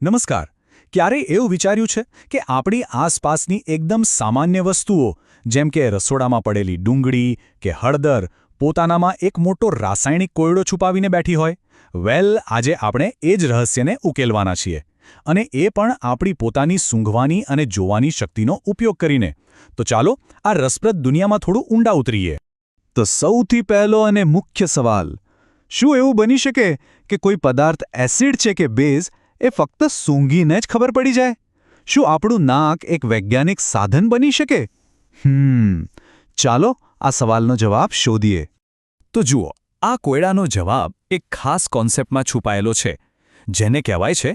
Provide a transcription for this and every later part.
નમસ્કાર. ક્યારેય એવું વિચાર્યું છે કે આપણી આસપાસની એકદમ સામાન્ય વસ્તુઓ જેમ કે રસોડામાં પડેલી ડુંગળી કે હળદર પોતાનામાં એક મોટો રાસાયણિક કોયડો છુપાવીને બેઠી હોય? આજે આપણે એ જ રહસ્યને ઉકેલવાના છીએ. અને એ પણ આપણી પોતાની સૂંઘવાની અને જોવાની શક્તિનો ઉપયોગ કરીને. તો ચાલો આ રસપ્રદ દુનિયામાં થોડું ઊંડા ઉતરીએ. તો સૌથી પહેલો અને મુખ્ય સવાલ, શું એવું બની શકે કે કોઈ પદાર્થ એસિડ છે કે બેઝ એ ફક્ત સૂંઘીને જ ખબર પડી જાય? શું આપણું નાક એક વૈજ્ઞાનિક સાધન બની શકે? ચાલો આ સવાલનો જવાબ શોધીએ. તો જુઓ, આ કોયડાનો જવાબ એક ખાસ કોન્સેપ્ટમાં છુપાયેલો છે, જેને કહેવાય છે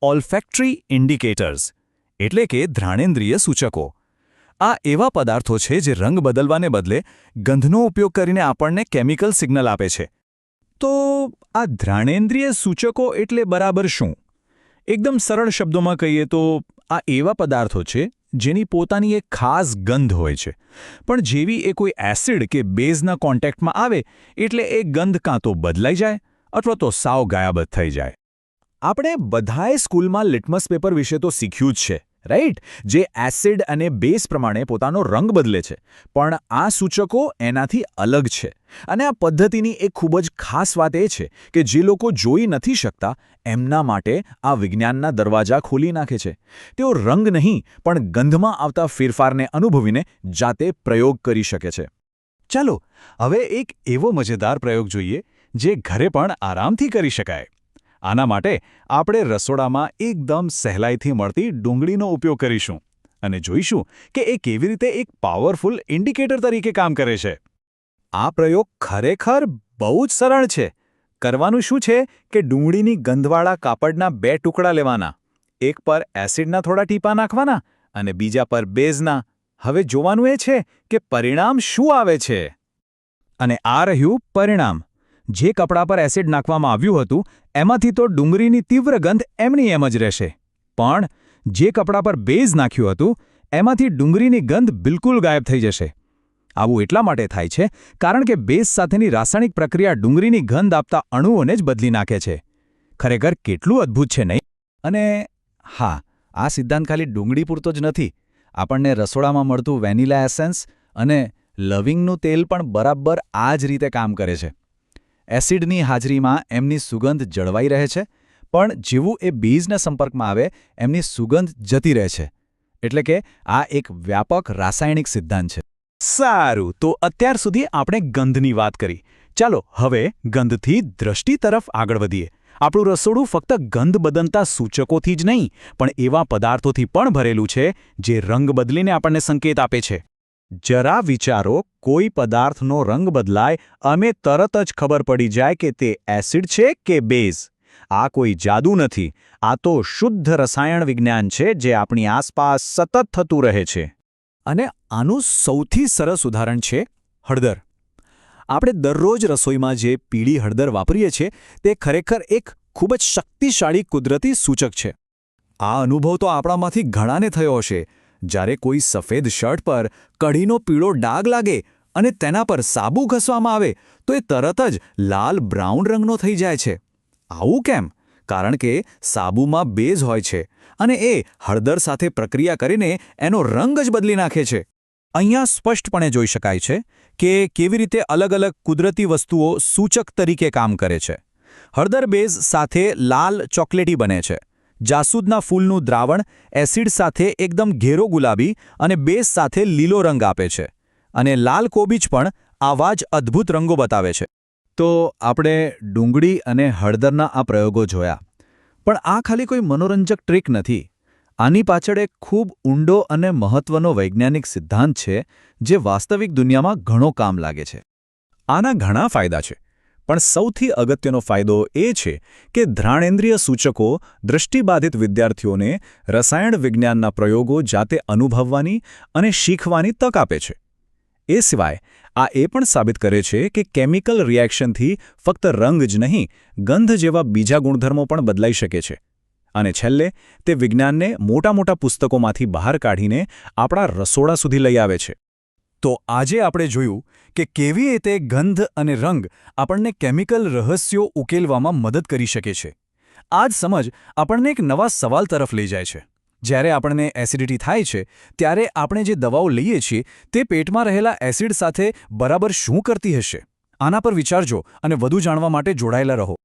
ઓલ્ફેક્ટરી ઇન્ડિકેટર્સ, એટલે કે ઘ્રાણેન્દ્રિય સૂચકો. આ એવા પદાર્થો છે જે રંગ બદલવાને બદલે ગંધનો ઉપયોગ કરીને આપણને કેમિકલ સિગ્નલ આપે છે. તો આ ઘ્રાણેન્દ્રિય સૂચકો એટલે બરાબર શું? એકદમ સરળ શબ્દોમાં કહીએ તો આ એવા પદાર્થો છે જેની પોતાની એક ખાસ ગંધ હોય છે, પણ જેવી એ કોઈ એસિડ કે બેઝના કોન્ટેક્ટમાં આવે એટલે એ ગંધ કાં તો બદલાઈ જાય અથવા તો સાવ ગાયબ જ થઈ જાય. આપણે બધાએ સ્કૂલમાં લિટમસ પેપર વિશે તો શીખ્યું જ છે, રાઈટ? જે એસિડ અને બેઝ પ્રમાણે પોતાનો રંગ બદલે છે. પણ આ સૂચકો એનાથી અલગ છે. અને આ પદ્ધતિની એક ખૂબ જ ખાસ વાત એ છે કે જે લોકો જોઈ નથી શકતા એમના માટે આ વિજ્ઞાનના દરવાજા ખોલી નાખે છે. તેઓ રંગ નહીં પણ ગંધમાં આવતા ફેરફારને અનુભવીને જાતે પ્રયોગ કરી શકે છે. ચાલો હવે એક એવો મજેદાર પ્રયોગ જોઈએ જે ઘરે પણ આરામથી કરી શકાય. આના માટે આપણે રસોડામાં એકદમ સહેલાઈથી મળતી ડુંગળીનો ઉપયોગ કરીશું અને જોઈશું કે એ કેવી રીતે એક પાવરફુલ ઇન્ડિકેટર તરીકે કામ કરે છે. આ પ્રયોગ ખરેખર બહુ જ સરળ છે. કરવાનું શું છે કે ડુંગળીની ગંધવાળા કાપડના 2 ટુકડા લેવાના. એક પર એસિડના થોડા ટીપા નાખવાના અને બીજા પર બેઝના. હવે જોવાનું એ છે કે પરિણામ શું આવે છે. અને આ રહ્યું પરિણામ. જે કપડા પર એસિડ નાખવામાં આવ્યું હતું એમાંથી તો ડુંગળીની તીવ્ર ગંધ એમની એમ જ રહેશે, પણ જે કપડા પર બેઝ નાખ્યું હતું એમાંથી ડુંગળીની ગંધ બિલકુલ ગાયબ થઈ જશે. આવું એટલા માટે થાય છે કારણ કે બેઝ સાથેની રાસાયણિક પ્રક્રિયા ડુંગળીની ગંધ આપતા અણુઓને જ બદલી નાખે છે. ખરેખર કેટલું અદ્ભુત છે નહીં? અને હા, આ સિદ્ધાંત ખાલી ડુંગળી પૂરતો જ નથી. આપણને રસોડામાં મળતું વેનિલા એસેન્સ અને લવિંગનું તેલ પણ બરાબર આ જ રીતે કામ કરે છે. એસિડની હાજરીમાં એમની સુગંધ જળવાઈ રહે છે, પણ જેવું એ બેઝના સંપર્કમાં આવે એમની સુગંધ જતી રહે છે. એટલે કે આ એક વ્યાપક રાસાયણિક સિદ્ધાંત છે. સારું, તો અત્યાર સુધી આપણે ગંધની વાત કરી. ચાલો હવે ગંધથી દ્રષ્ટિ તરફ આગળ વધીએ. આપણું રસોડું ફક્ત ગંધ બદલતા સૂચકોથી જ નહીં પણ એવા પદાર્થોથી પણ ભરેલું છે જે રંગ બદલીને આપણને સંકેત આપે છે. જરા વિચારો, કોઈ પદાર્થનો રંગ બદલાય અમે તરત જ ખબર પડી જાય કે તે એસિડ છે કે બેઝ. આ કોઈ જાદુ નથી, આ તો શુદ્ધ રસાયણ વિજ્ઞાન છે જે આપણી આસપાસ સતત થતું રહે છે. અને આનું સૌથી સરસ ઉદાહરણ છે હળદર. આપણે દરરોજ રસોઈમાં જે પીળી હળદર વાપરીએ છીએ તે ખરેખર એક ખૂબ જ શક્તિશાળી કુદરતી સૂચક છે. આ અનુભવ તો આપણામાંથી ઘણાને થયો હશે. જ્યારે કોઈ સફેદ શર્ટ પર કઢીનો પીળો ડાઘ લાગે અને તેના પર સાબુ ઘસવામાં આવે તો એ તરત જ લાલ બ્રાઉન રંગનો થઈ જાય છે. આવું કેમ? કારણ કે સાબુમાં બેઝ હોય છે અને એ હળદર સાથે પ્રક્રિયા કરીને એનો રંગ જ બદલી નાખે છે. અહીંયા સ્પષ્ટપણે જોઈ શકાય છે કે કેવી રીતે અલગ અલગ કુદરતી વસ્તુઓ સૂચક તરીકે કામ કરે છે. હળદર બેઝ સાથે લાલ ચોકલેટી બને છે. જાસૂદના ફૂલનું દ્રાવણ એસિડ સાથે એકદમ ઘેરો ગુલાબી અને બેઝ સાથે લીલો રંગ આપે છે. અને લાલ કોબીજ પણ આવા જ અદ્ભુત રંગો બતાવે છે. તો આપણે ડુંગળી અને હળદરના આ પ્રયોગો જોયા, પણ આ ખાલી કોઈ મનોરંજક ટ્રીક નથી. આની પાછળ એક ખૂબ ઊંડો અને મહત્વનો વૈજ્ઞાનિક સિદ્ધાંત છે જે વાસ્તવિક દુનિયામાં ઘણો કામ લાગે છે. આના ઘણા ફાયદા છે, પણ સૌથી અગત્યનો ફાયદો એ છે કે ઘ્રાણેન્દ્રિય સૂચકો દૃષ્ટિબાધિત વિદ્યાર્થીઓને રસાયણ વિજ્ઞાનના પ્રયોગો જાતે અનુભવવાની અને શીખવાની તક આપે છે. એ સિવાય આ એ પણ સાબિત કરે છે કે કેમિકલ રિએક્શનથી ફક્ત રંગ જ નહીં, ગંધ જેવા બીજા ગુણધર્મો પણ બદલાઈ શકે છે. અને છેલ્લે તે વિજ્ઞાનને મોટા મોટા પુસ્તકોમાંથી બહાર કાઢીને આપણા રસોડા સુધી લઈ આવે છે. તો આજે આપણે જોયું કે કેવી રીતે ગંધ અને રંગ આપણને કેમિકલ રહસ્યો ઉકેલવામાં મદદ કરી શકે છે. આ જ સમજ આપણને એક નવા સવાલ તરફ લઈ જાય છે. જ્યારે આપણને એસિડિટી થાય છે ત્યારે આપણે જે દવાઓ લઈએ છીએ તે પેટમાં રહેલા એસિડ સાથે બરાબર શું કરતી હશે? આના પર વિચારજો અને વધુ જાણવા માટે જોડાયેલા રહો.